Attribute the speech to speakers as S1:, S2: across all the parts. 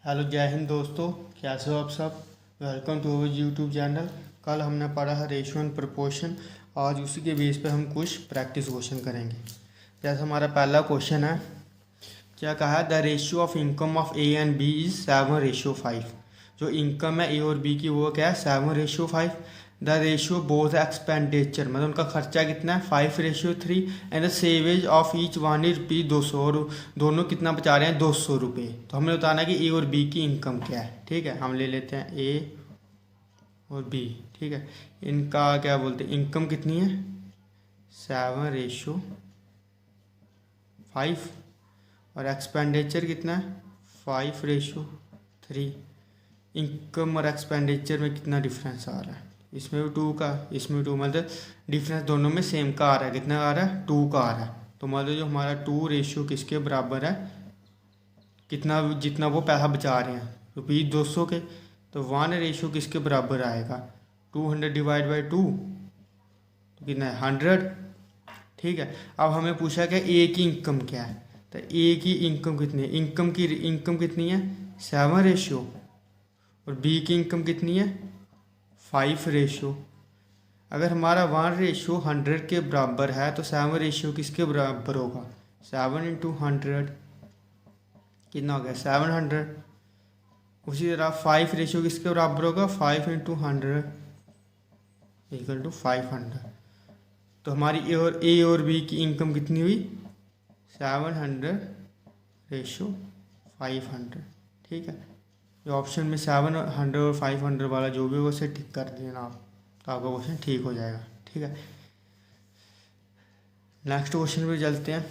S1: Hello, जय हिंद दोस्तों। कैसे हो आप सब। Welcome to our YouTube channel. कल हमने पढ़ा है रेशियो एंड प्रोपोर्शन। आज उसी के बेस पे हम कुछ प्रैक्टिस क्वेश्चन करेंगे। जैसे हमारा पहला क्वेश्चन है, क्या कहा है, the ratio of income of A and B is 7:5। जो इनकम है ए और बी की वो क्या है, 7:5। द रेशियो बोथ एक्सपेंडिचर मतलब उनका खर्चा कितना है, 5:3। एंड द सेवेज of each one is rupees 200। और दोनों कितना बचा रहे हैं, 200 रुपये। तो हमने बताना कि ए और बी की इनकम क्या है। ठीक है, हम ले लेते हैं ए और बी। ठीक है, इनका क्या बोलते हैं, इनकम कितनी है, 7:5। और एक्सपेंडिचर कितना है, 5:3। इनकम और एक्सपेंडिचर में कितना डिफरेंस आ रहा है, इसमें भी 2 का, इसमें भी 2, मतलब डिफरेंस दोनों में सेम का आ रहा है। कितना आ रहा है, 2 का आ रहा है। तो मतलब जो हमारा 2 रेशियो किसके बराबर है, कितना जितना वो पैसा बचा रहे हैं रुपीज़ 200 के, तो 1 रेशियो किसके बराबर आएगा, 200 डिवाइड बाई 2, तो कितना है, 100। ठीक है, अब हमें पूछा कि ए की इनकम क्या है। तो ए की इनकम कितनी है, इनकम कितनी है, 7 रेशियो। और बी की इनकम कितनी है, 5 रेशियो। अगर हमारा 1 रेशियो 100 के बराबर है तो 7 रेशियो किसके बराबर होगा, 7 इंटू 100 कितना हो गया, 700। उसी तरह 5 रेशियो किसके बराबर होगा, 5 इंटू 100 इक्वल टू 500। तो हमारी ए और बी की इनकम कितनी हुई, 700:500। ठीक है, जो ऑप्शन में 700 और 500 वाला जो भी होगा उसे टिक कर देना आप, तो आपका क्वेश्चन ठीक हो जाएगा। ठीक है, नेक्स्ट क्वेश्चन पे चलते हैं।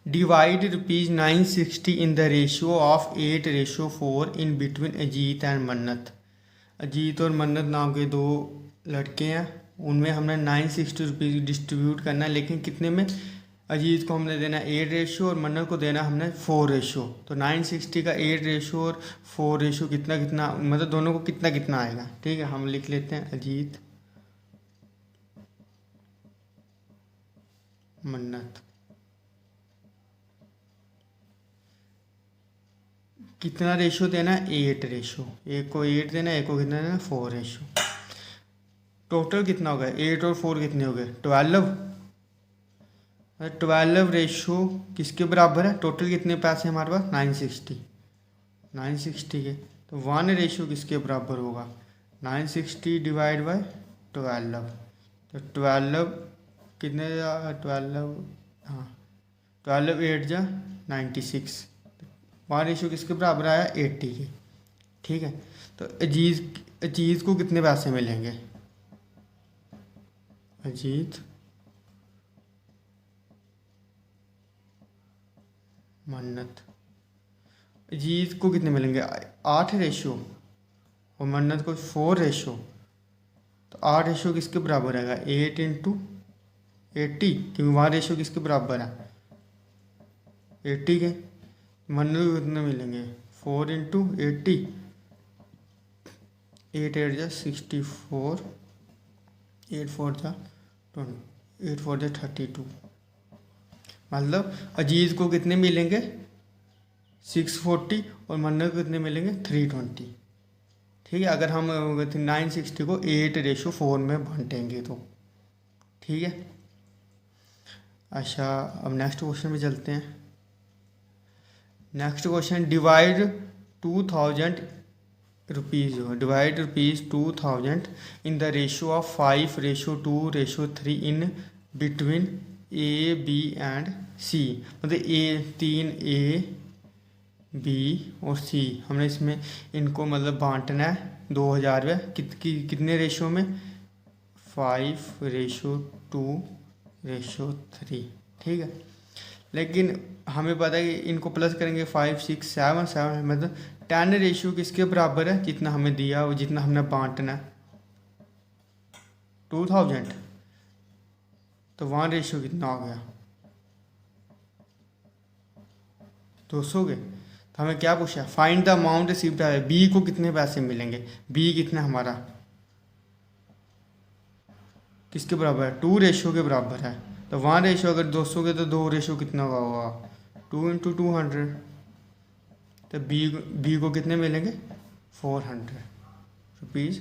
S1: Divide ₹960 in the ratio of 8:4 in between Ajit and मन्नत। अजीत और मन्नत नाम के 2 लड़के हैं, उनमें हमने 960 रुपीज़ डिस्ट्रीब्यूट करना है, लेकिन कितने में, अजीत को हमने देना 8 रेशियो और मन्नत को देना हमने 4 रेशियो। तो 960 का 8 रेशियो और 4 रेशियो कितना कितना, मतलब दोनों को कितना कितना आएगा। ठीक है, हम लिख लेते हैं अजीत मन्नत कितना रेशियो देना है, 8 रेशियो। एक को 8 देना है, एक को कितना देना है, 4 रेशियो। टोटल कितना हो गया, 8 और 4 कितने हो गए, 12। 12 रेशियो किसके बराबर है, टोटल कितने पैसे हमारे पास, 960 के। तो 1 रेशियो किसके बराबर होगा, 960 डिवाइड बाय 12। तो 12 कितने, 12, हाँ 12 8 जा 96। 1 रेशियो किसके बराबर आया, 80 के। ठीक है, तो अजीत को कितने पैसे मिलेंगे, अजीत मन्नत, अजीत को कितने मिलेंगे, 8 रेशियो और मन्नत को 4 रेशियो। तो 8 रेशियो किसके बराबर आएगा, 8 इंटू 80, क्योंकि 1 रेशियो किसके बराबर है, 80 के। मन्नत को कितने मिलेंगे, 4 इंटू 80, 8 8 जा 64, 8 4 जा 20, 8 4 जा 32। मतलब अजीत को कितने मिलेंगे, 640 और मन्नत को कितने मिलेंगे, 320। ठीक है, अगर हम 960 को 8:4 में बांटेंगे तो। ठीक है, अच्छा अब नेक्स्ट क्वेश्चन में चलते हैं। Next question, divide 2000 rupees, divide ₹2000 in the ratio of 5:2:3 in between A B and C. मतलब 3 A B और C, हमने इसमें इनको मतलब बांटना है 2000 में कितने रेशियो में, 5:2:3। ठीक है, लेकिन हमें पता है कि इनको प्लस करेंगे 5 6 7 7, मतलब 10 रेशियो किसके बराबर है, जितना हमें दिया और जितना हमने बांटना है 2000। तो 1 रेशियो कितना हो गया, 200 के। तो हमें क्या पूछा, फाइंड द अमाउंट रिसीव्ड है, बी को कितने पैसे मिलेंगे, बी कितना हमारा किसके बराबर है, 2 रेशियो के बराबर है। तो 1 रेशियो अगर 200 के, तो 2 रेशियो कितना होगा, 2 इंटू 200। तो बी को कितने मिलेंगे 400 रुपीज़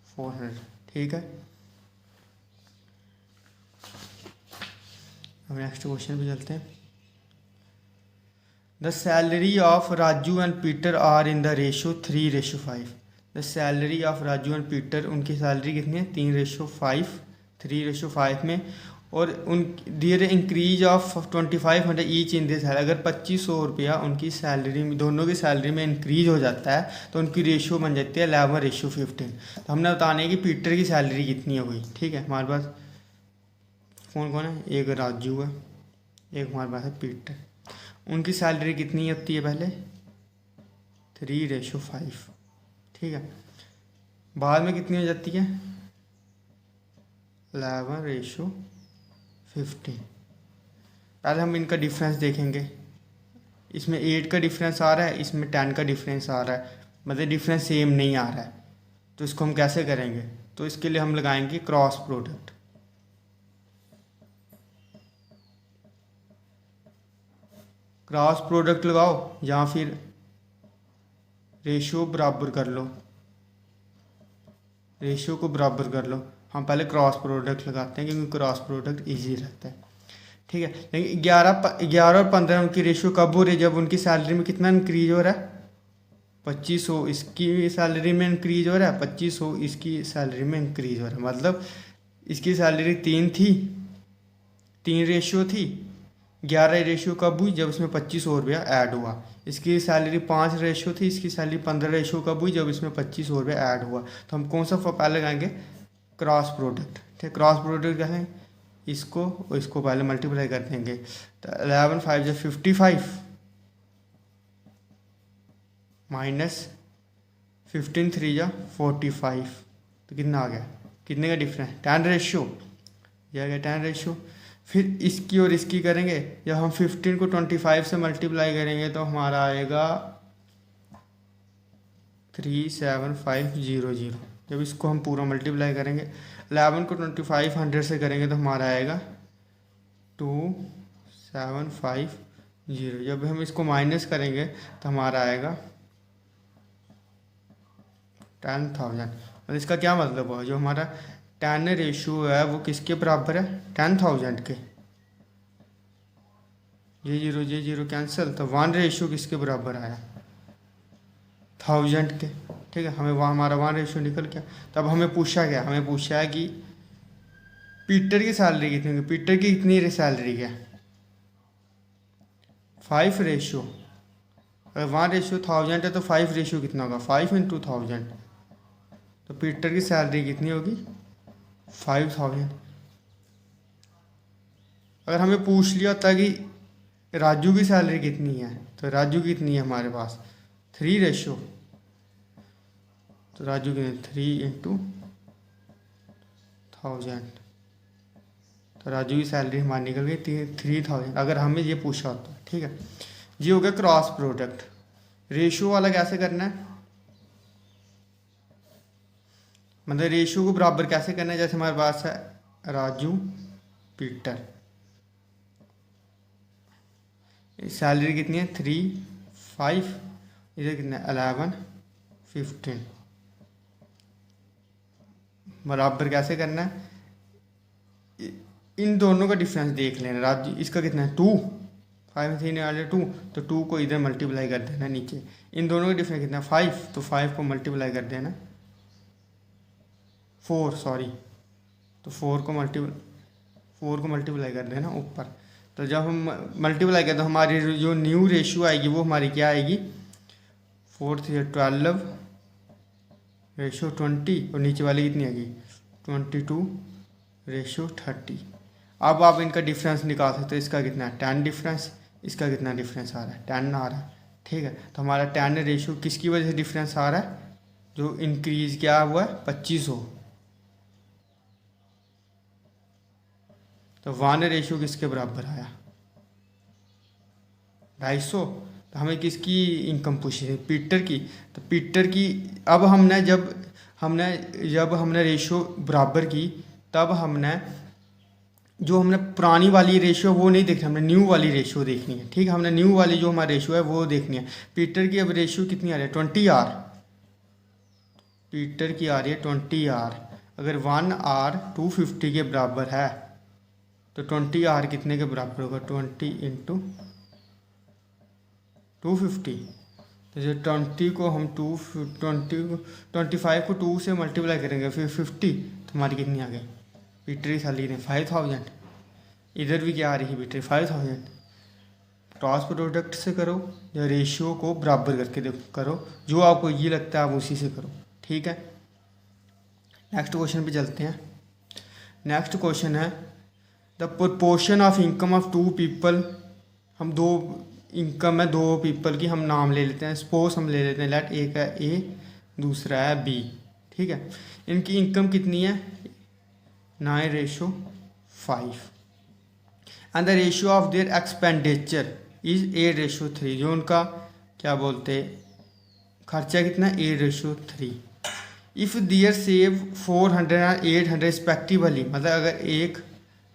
S1: 400। ठीक है, अब नेक्स्ट क्वेश्चन पे चलते हैं। The salary of Raju and Peter are in the ratio 3:5। The salary of Raju and Peter, उनकी सैलरी कितनी है 3:5 3:5 में, और on their increase of 2500 each in this. अगर 2500 रुपया उनकी सैलरी में, दोनों की सैलरी में इंक्रीज हो जाता है तो उनकी रेशियो बन जाती है 11:15। तो हमने बताना है कि पीटर की सैलरी कितनी है हुई। ठीक है, हमारे पास कौन कौन है, एक राजू है, एक हमारे पास है पीटर। उनकी सैलरी कितनी होती है पहले 3:5। ठीक है, बाद में कितनी हो जाती है 11:15। पहले हम इनका डिफरेंस देखेंगे। इसमें 8 का डिफरेंस आ रहा है, इसमें 10 का डिफरेंस आ रहा है, मतलब डिफरेंस सेम नहीं आ रहा है। तो इसको हम कैसे करेंगे, तो इसके लिए हम लगाएंगे क्रॉस प्रोडक्ट। क्रॉस प्रोडक्ट लगाओ या फिर रेशियो बराबर कर लो, रेशियो को बराबर कर लो। हम पहले क्रॉस प्रोडक्ट लगाते हैं क्योंकि क्रॉस प्रोडक्ट इजी रहता है। ठीक है, लेकिन 11 और 15 उनकी रेशियो कब हो रही है, जब उनकी सैलरी में कितना इंक्रीज हो रहा है 2500 इसकी सैलरी में इंक्रीज हो रहा है, 2500 इसकी सैलरी में इंक्रीज हो रहा है। मतलब इसकी सैलरी 3 थी, 3 रेशियो थी, 11 रेशियो कब हुई जब इसमें 2500 रुपया ऐड हुआ। इसकी सैलरी 5 रेशियो थी, इसकी सैलरी 15 रेशियो कब हुई जब इसमें 2500 रुपया ऐड हुआ। तो हम कौन सा पहले लगाएंगे क्रॉस प्रोडक्ट। ठीक, क्रॉस प्रोडक्ट क्या है, इसको और इसको पहले मल्टीप्लाई कर देंगे। तो 11 5 जो 55 माइनस 15 3 जा 45। तो कितना आ गया, कितने का डिफरेंस 10 रेशियो, यह आ गया 10 रेशियो। फिर इसकी और इसकी करेंगे, जब हम 15 को 25 से मल्टीप्लाई करेंगे तो हमारा आएगा 37500। जब इसको हम पूरा मल्टीप्लाई करेंगे, 11 को 2500 से करेंगे तो हमारा आएगा 2750। जब हम इसको माइनस करेंगे तो हमारा आएगा 10,000। मतलब इसका क्या मतलब हुआ, जो हमारा 10 रेशियो है वो किसके बराबर है 10,000 के। ये जीरो कैंसिल, तो 1 रेशियो किसके बराबर आया 1000 के। ठीक है, हमें वहाँ हमारा 1 रेशियो निकल गया। तब हमें पूछा गया, हमें पूछा है कि पीटर की सैलरी कितनी होगी, पीटर की कितनी सैलरी है 5 रेशियो। अगर 1 रेशियो 1000 है तो 5 रेशियो कितना होगा 5 × 1000। तो पीटर की सैलरी कितनी होगी 5000। अगर हमें पूछ लिया होता कि राजू की सैलरी कितनी है, तो राजू कितनी है हमारे पास 3 रेशियो। तो राजू की 3 × 1000, तो राजू की सैलरी हमारी निकल गई 3000, अगर हमें ये पूछा होता। ठीक है, ये हो गया क्रॉस प्रोडक्ट। रेशियो वाला कैसे करना है, मतलब रेशियो को बराबर कैसे करना है। जैसे हमारे पास है राजू पीटर, सैलरी कितनी है 3 5, इधर कितना है 11 15। बराबर कैसे करना है, इन दोनों का डिफरेंस देख लेना। राजू इसका कितना है 2, 5 3 वाले 2, तो 2 को इधर मल्टीप्लाई कर देना नीचे। इन दोनों का डिफरेंस कितना है 5, तो 5 को मल्टीप्लाई कर देना 4 सॉरी, तो 4 को मल्टीप्लाई कर देना ऊपर। तो जब हम मल्टीप्लाई करें तो हमारी जो न्यू रेशियो आएगी वो हमारी क्या आएगी 4 3 12 रेशियो 20, और नीचे वाली कितनी आएगी 22 रेशियो 30। अब आप इनका डिफरेंस निकाल सकते हो। इसका कितना है 10 डिफरेंस, इसका कितना डिफरेंस आ रहा है 10 आ रहा है। ठीक है, तो हमारा 10 रेशियो किसकी वजह से डिफरेंस आ रहा है, जो इंक्रीज क्या हुआ है 2500। तो 1 रेशियो किसके बराबर आया 250। तो हमें किसकी इनकम पूछी है पीटर की। तो पीटर की अब हमने जब हमने रेशियो बराबर की, तब हमने जो हमने पुरानी वाली रेशियो वो नहीं देखनी, हमने न्यू वाली रेशियो देखनी है। ठीक है, हमने न्यू वाली जो हमारी रेशियो है वो देखनी है। पीटर की अब रेशियो कितनी आ रही है 20R, पीटर की आ रही है 20R। अगर 1R 250 के बराबर है तो 20R कितने के बराबर होगा, 20 इंटू 250। तो जो 20 को हम 25 को 2 से मल्टीप्लाई करेंगे फिर 50, तो हमारी कितनी आ गई पीटर की सैलरी ने 5000। इधर भी क्या आ रही है पीटर 5000। क्रॉस प्रोडक्ट से करो या रेशियो को बराबर करके करो, जो आपको ये लगता है आप उसी से करो। ठीक है, नेक्स्ट क्वेश्चन पे चलते हैं। नेक्स्ट क्वेश्चन है the proportion of income of two people. हम दो इनकम है दो पीपल की, हम नाम ले लेते हैं। सपोज हम ले लेते हैं लेट एक है ए दूसरा है बी। ठीक है, इनकी इनकम कितनी है 9:5 and the ratio of their expenditure is 8:3। जो उनका क्या बोलते खर्चा कितना 8:3। इफ़ दियर सेव 400 और 800 रिस्पेक्टिवली, मतलब अगर एक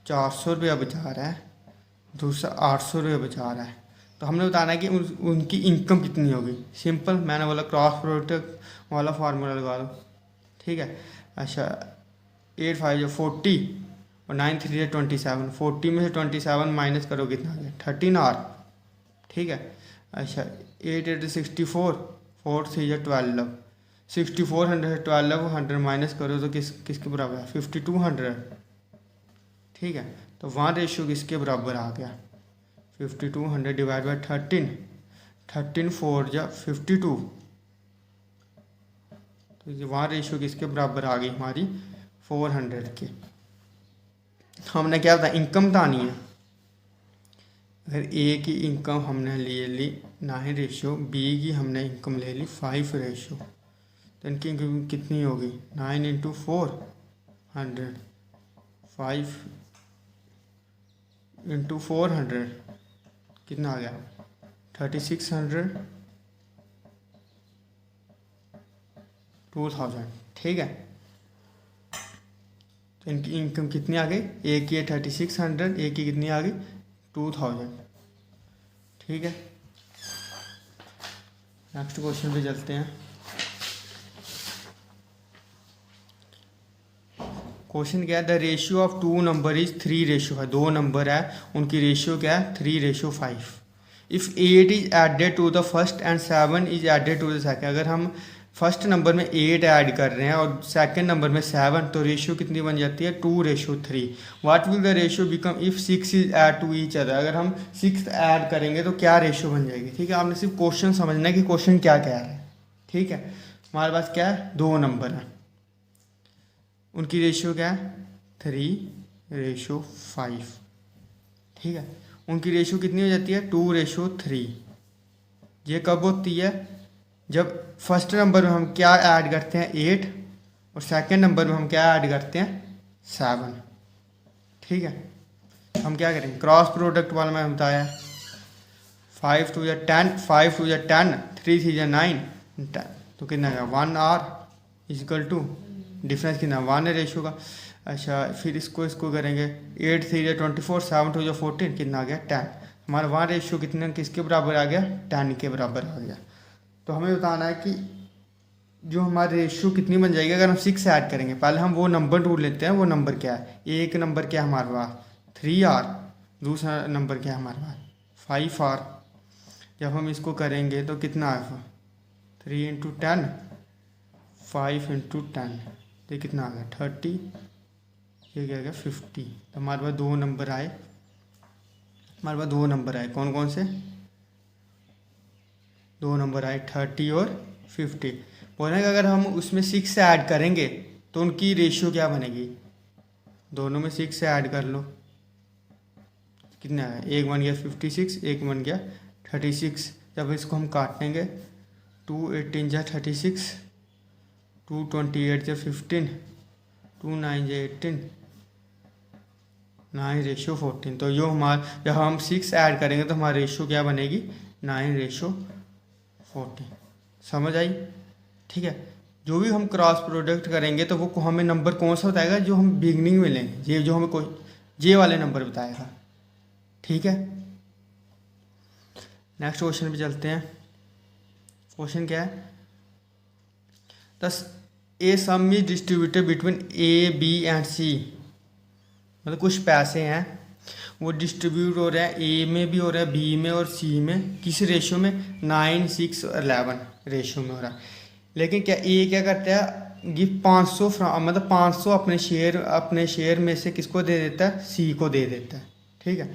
S1: 400 रुपया बचा रहा है दूसरा 800 रुपया बचा रहा है, तो हमने बताना है कि उनकी इनकम कितनी होगी। सिंपल, मैंने बोला क्रॉस प्रोडक्ट वाला फार्मूला लगा दो। ठीक है, अच्छा 8 5 40 और 9 3 27। 40 में से 27 माइनस करो कितना आ गया 13R। ठीक है, अच्छा 8 8 64, 4 3 12। 6400 से 1200 माइनस करो तो किसके बराबर है 5200। ठीक है, तो वहाँ रेशियो किसके बराबर आ गया 5200 डिवाइड बाई 13। 13 4 जा 52। तो वहाँ रेशियो किसके बराबर आ गई हमारी 400 के। हमने क्या बताया इनकम बतानी है। अगर ए की इनकम हमने ले ली 9 रेशियो, बी की हमने इनकम ले ली 5 रेशियो, तो इनकी इनकम कितनी होगी 9 इंटू 400, 5 इंटू 400 कितना आ गया 3600 2000। ठीक है, तो इनकी इनकम कितनी आ गई, ए की 3600, ए की कितनी आ गई 2000। ठीक है, नेक्स्ट क्वेश्चन पे चलते हैं। क्वेश्चन क्या है the ratio of two number is 3 ratio है, दो नंबर है उनकी रेशियो क्या है 3:5। If 8 is added to the first and 7 is added to the second. अगर हम फर्स्ट नंबर में 8 ऐड कर रहे हैं और सेकंड नंबर में 7, तो रेशियो कितनी बन जाती है 2:3। What will the ratio become if 6 is add to each other. अगर हम 6 ऐड करेंगे तो क्या रेशियो बन जाएगी। ठीक है, आपने सिर्फ क्वेश्चन समझना है कि क्वेश्चन क्या कह रहा है। ठीक है, हमारे पास क्या है दो नंबर है, उनकी रेशियो क्या है 3:5। ठीक है, उनकी रेशियो कितनी हो जाती है 2:3। ये कब होती है जब फर्स्ट नंबर में हम क्या ऐड करते हैं 8 और सेकंड नंबर में हम क्या ऐड करते हैं 7। ठीक है, हम क्या करेंगे क्रॉस प्रोडक्ट वाला मैं बताया 5 2 10, 5 2 10, 3 3 9 10, तो कितना है 1R इजिकल टू डिफरेंस कितना 1 है रेशियो का। अच्छा फिर इसको करेंगे 8 3 24, 7 2 14, कितना आ गया 10। हमारा 1 रेशियो कितना किसके बराबर आ गया 10 के बराबर आ गया। तो हमें बताना है कि जो हमारी रेशियो कितनी बन जाएगी अगर हम 6 ऐड करेंगे। पहले हम वो नंबर ढूंढ लेते हैं, वो नंबर क्या है। एक नंबर क्या है हमारे पास 3R, दूसरा नंबर क्या है हमारे पास 5R। जब हम इसको करेंगे तो कितना आएगा 3 इंटू 10, 5 इंटू 10, तो कितना आ गया 30, ये क्या गया 50। तो हमारे पास दो नंबर आए, हमारे पास दो नंबर आए कौन कौन से दो नंबर आए 30 और 50। बोले कि अगर हम उसमें 6 से ऐड करेंगे तो उनकी रेशियो क्या बनेगी, दोनों में 6 से ऐड कर लो कितना है, एक बन गया 56, एक बन गया 36। जब इसको हम काटेंगे 2 18 जा 36, 2 28 जा 15, 2 9 जा 18, 9:14। तो जो हमारा जब हम 6 ऐड करेंगे तो हमारा रेशियो क्या बनेगी 9:14। समझ आई। ठीक है, जो भी हम क्रॉस प्रोडक्ट करेंगे तो वो हमें नंबर कौन सा बताएगा जो हम बिगनिंग में लेंगे। ये जो हमें कोई जे वाले नंबर बताएगा। ठीक है, नेक्स्ट क्वेश्चन पे चलते हैं। क्वेश्चन क्या है, दस a sum is distributed between A B and C. मतलब कुछ पैसे हैं वो डिस्ट्रीब्यूट हो रहे हैं, ए में भी हो रहा है, बी में और सी में, किस रेशो में, 9, 6 और 11 रेशो में हो रहा है। लेकिन क्या ए क्या करता है, गिव 500 मतलब 500 अपने शेयर में से किसको दे देता है, सी को दे देता है। ठीक है,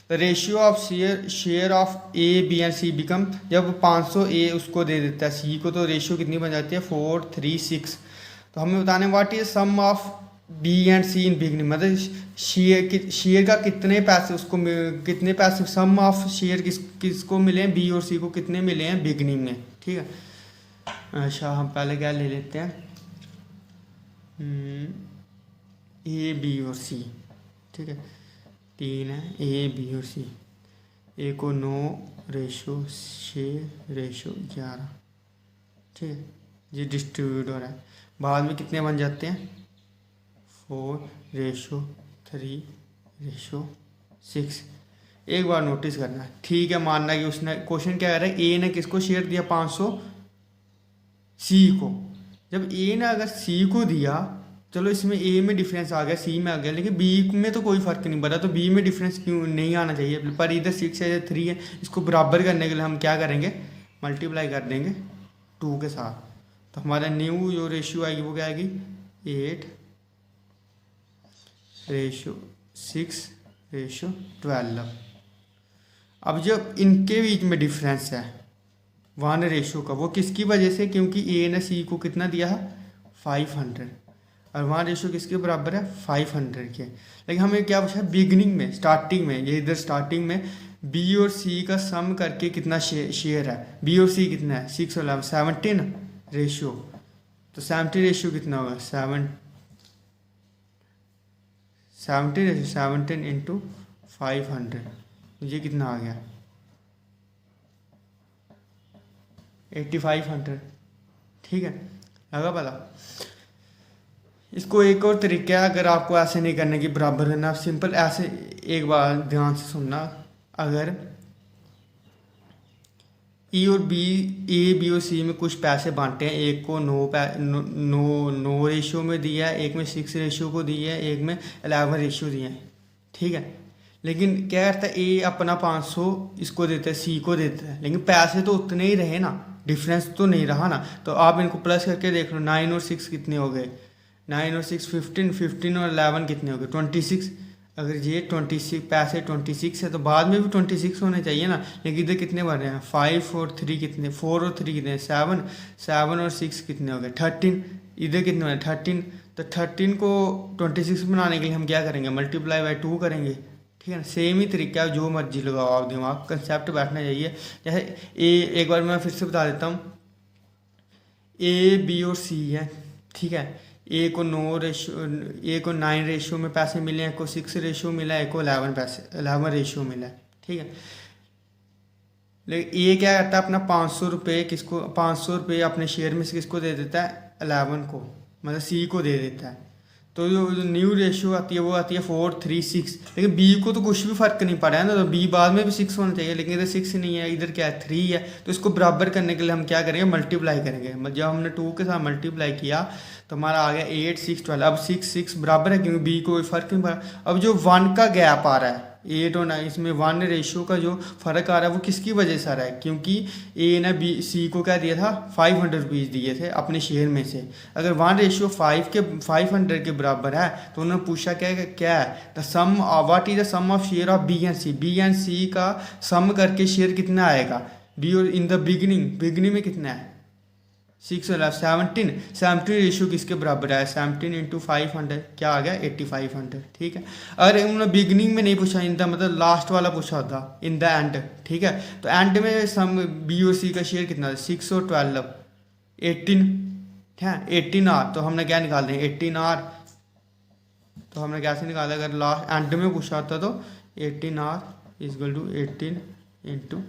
S1: तो ratio of share of A B and C become, जब 500 ए उसको दे देता है सी को, तो रेशियो कितनी बन जाती है, 4, 3, 6। तो हमें बताने what is sum of B and C in beginning, मतलब शेयर का कितने पैसे उसको कितने पैसे, सम ऑफ शेयर किसको मिले हैं, बी और सी को कितने मिले हैं बिगनिंग में। ठीक है, अच्छा हम पहले क्या ले लेते हैं, ए बी और सी। ठीक है, 3 है, ए बी और सी। ए को 9:6:11। ठीक है, ये डिस्ट्रीब्यूट हो रहा है। बाद में कितने बन जाते हैं, 4:3:6। एक बार नोटिस करना है, ठीक है, मानना कि उसने क्वेश्चन क्या कर रहा है, ए ने किसको शेयर दिया 500, सी को। जब ए ने अगर सी को दिया, चलो इसमें ए में डिफरेंस आ गया, सी में आ गया, लेकिन बी में तो कोई फर्क नहीं पड़ा, तो बी में डिफरेंस क्यों नहीं आना चाहिए, पर इधर 6 है, इधर 3 है। इसको बराबर करने के लिए हम क्या करेंगे, मल्टीप्लाई कर देंगे 2 के साथ। तो हमारा न्यू जो रेशियो आएगी वो क्या आएगी, 8:6:12। अब जब इनके बीच में डिफरेंस है 1 रेशियो का, वो किसकी वजह से, क्योंकि ए ने सी को कितना दिया है, 500, और 1 रेशियो किसके बराबर है, 500 के। लेकिन हमें क्या पूछा है, बिगनिंग में, स्टार्टिंग में, ये इधर स्टार्टिंग में बी और सी का सम करके कितना शेयर है, बी और सी कितना है, 6 और 11, 17 रेशियो। तो 70 रेशियो कितना होगा, 17 इंटू 500, ये कितना आ गया, 8500। ठीक है, लगा पता। इसको एक और तरीका है, अगर आपको ऐसे नहीं करने की, बराबर करना, सिंपल ऐसे, एक बार ध्यान से सुनना। अगर ई और बी, ए बी और सी में कुछ पैसे बांटे हैं, एक को 9 रेशियो में दिया है, एक में 6 रेशियो को दिया है, एक में 11 रेशियो दिया है। ठीक है, लेकिन क्या करता है, ए अपना 500 इसको देता है, सी को देता है, लेकिन पैसे तो उतने ही रहे ना, डिफरेंस तो नहीं रहा ना। तो आप इनको प्लस करके देख लो, 9 और 6 कितने हो गए, 9 और 6 15, 15 और 11 कितने हो गए, 26। अगर ये 26 पैसे 26 है, तो बाद में भी 26 होने चाहिए ना, लेकिन इधर कितने बन रहे हैं, 5 और 3 कितने, 4 और 3 कितने, 7, 7 और 6 कितने हो गए, 13। इधर कितने बने, 13। तो 13 को 26 बनाने के लिए हम क्या करेंगे, मल्टीप्लाई बाय 2 करेंगे। ठीक है ना, सेम ही तरीका है, जो मर्जी लगाओ आप, दिमाग कंसेप्ट बैठना चाहिए। जैसे एक बार मैं फिर से बता देता हूँ, ए बी और सी है। ठीक है, ए को 9 रेशियो में पैसे मिले हैं, एक को 6 रेशियो मिला है, एक को 11 रेशियो मिला है। ठीक है, लेकिन ये क्या करता है, अपना 500 रुपये किसको, 500 रुपये अपने शेयर में से किसको दे देता है, 11 को, मतलब सी को दे देता है। तो जो न्यू रेशियो आती है वो आती है 4:3:6। लेकिन बी को तो कुछ भी फर्क नहीं पड़ा है ना, तो बी बाद में भी 6 होना चाहिए, लेकिन इधर 6 नहीं है, इधर क्या है, 3 है। तो इसको बराबर करने के लिए हम क्या करेंगे, मल्टीप्लाई करेंगे। जब हमने 2 के साथ मल्टीप्लाई किया तो हमारा आ गया 8, 6, 12। अब 6 बराबर है, क्योंकि बी को कोई फर्क नहीं पड़ा। अब जो 1 का गैप आ रहा है 8 और 9, इसमें 1 रेशियो का जो फर्क आ रहा है वो किसकी वजह से आ रहा है, क्योंकि ए ने बी सी को क्या दिया था, 500 रुपीज़ दिए थे अपने शेयर में से। अगर 1:500 के बराबर है, तो उन्होंने पूछा क्या है, the sum what is the sum of share of B and C का सम करके शेयर कितना आएगा, बी और इन द बिगनिंग में कितना है, 6 और 17 रेशियो किसके बराबर है, 17 इंटू 500 क्या आ गया, 8500। ठीक है, अगर उन्होंने बिगनिंग में नहीं पूछा, इन द मतलब लास्ट वाला पूछा होता, इन द एंड। ठीक है, तो एंड में सम बी और सी का शेयर कितना था, 6 और 12 18 है, 18R। तो हमने क्या निकाल दें, 18R। तो हमने कैसे निकाला, अगर लास्ट एंड में पूछा होता तो 18R इक्वल टू 18 इंटू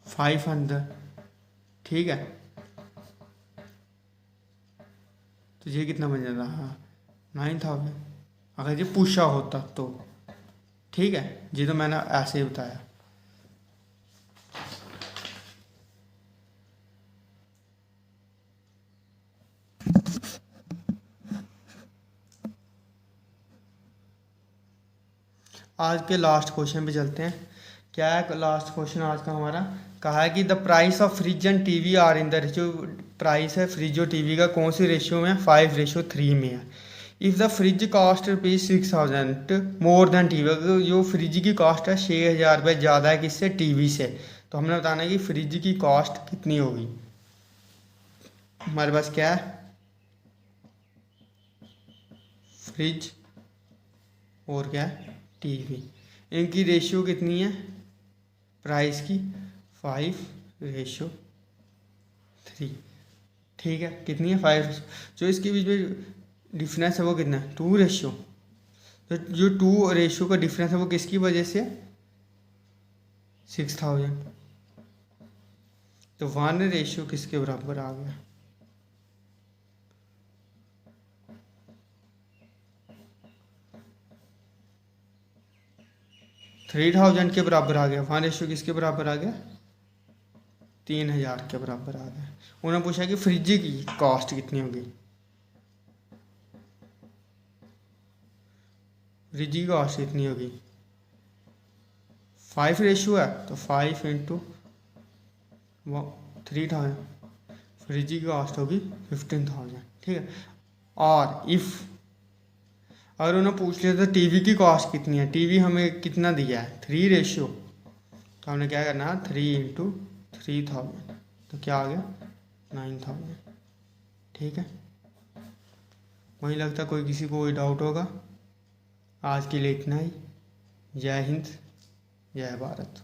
S1: 500। ठीक है, तो ये कितना बन जाता है, 9000। अगर ये पूछा होता तो। ठीक है, जी तो मैंने ऐसे ही बताया। आज के लास्ट क्वेश्चन पे चलते हैं। क्या है लास्ट क्वेश्चन आज का हमारा? कहा है कि the price of fridge and TV are in the ratio. Price है फ्रिज और टीवी का कौन सी रेशियो में है? 5:3 में है। If the fridge cost rupees 6,000 more than TV, अगर जो फ्रिज की कॉस्ट है 6,000 रुपये ज़्यादा है किससे? टीवी से, तो हमने बताना है कि फ्रिज की कॉस्ट कितनी होगी। हमारे पास क्या है? फ्रिज और क्या है? टीवी। इनकी रेशियो कितनी है प्राइस की? 5:3। ठीक है, कितनी है? 5। जो इसके बीच में डिफरेंस है वो कितना है? 2 रेशियो। तो जो 2 रेशियो का डिफरेंस है वो किसकी वजह से? 6,000। तो 1 रेशियो किसके बराबर आ गया? 3,000 के बराबर आ गया। 1 रेशियो किसके बराबर आ गया? 3,000 के बराबर आ गया। उन्होंने पूछा कि फ्रिज की कॉस्ट कितनी होगी। फ्रिज की कॉस्ट कितनी होगी? 5 रेशियो है तो 5 इंटू 3,000। फ्रिज की कॉस्ट होगी 15,000। ठीक है। और इफ़ अगर उन्होंने पूछ लिया तो टीवी की कॉस्ट कितनी है, टीवी हमें कितना दिया है? 3 रेशियो, तो हमने क्या करना है? 3 इंटू 3,000, तो क्या आ गया? 9,000। ठीक है, वहीं लगता कोई किसी को कोई डाउट होगा। आज के लिए इतना ही। जय हिंद, जय भारत।